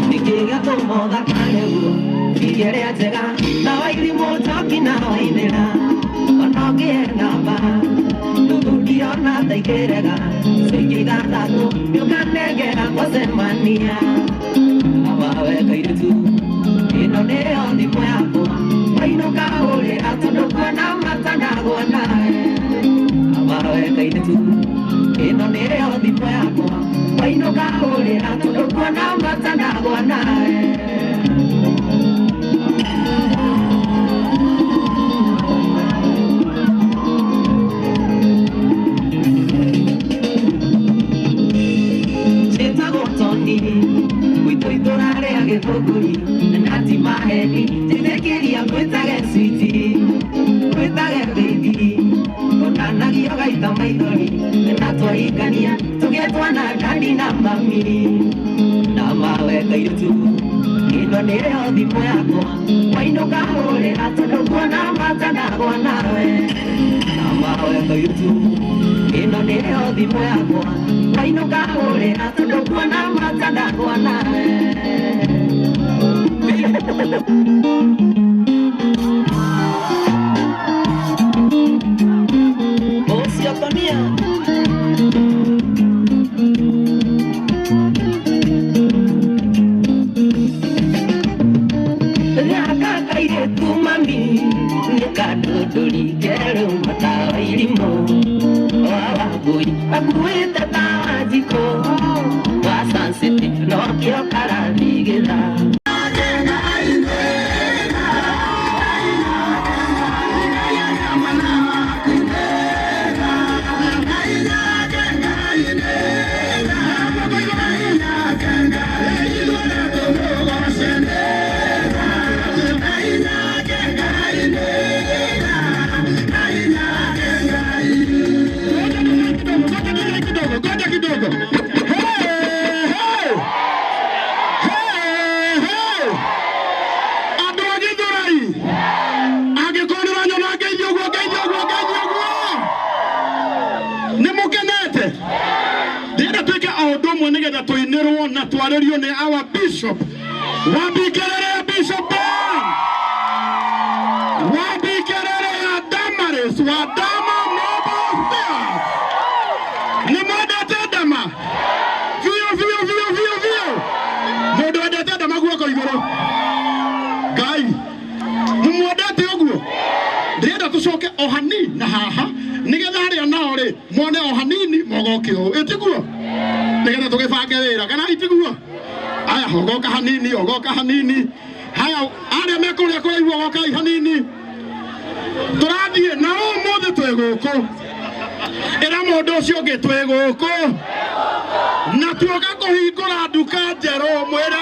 Nikiga tomoda kanegu Nigere atega Na wairi motoki na wainera Onoge naba Nugudio na taikerega Sikiga tatu Yukanegera kwa semania Awawe kairutu Ino neo ndimo yako Wainuka ule atundukwa na matanagwa nae Awawe kairutu Ino neo ndimo yako Wainuka ule atundukwa na matanagwa nae Githunguri nati maheni tithekiria kwitage switi kwitage baby onanagio gaita maithori na twaikania tugetwana dadi na mami na mawe kairutu ino nĩrĩo thimũ yakwa wainũka hũrĩra tondũ kuona matanagwa nawe na mawe kairutu ino nĩrĩo thimũ yakwa wainũka hũrĩra tondũ kuona matanagwa nawe Our bishop, Wabi Kerere Bishop, Wabi Kerere Damaris, Wadama Mobile Stars, Nimada Tedama, Vio, Moda Tedama Guaco, Guy, Mumoda Teogu, the other to soak Ohani, Naha, Nigadari and Naure, Mone Ohanini, Mogokio, Etigu, Nigga to get Fagera, can I do? Aya hogoka hanini haya ara mekole kwa hogoka hanini turadie na omothe twegoko era mondo ucio nge twegoko na tuoka kuhingura nduka njero mwera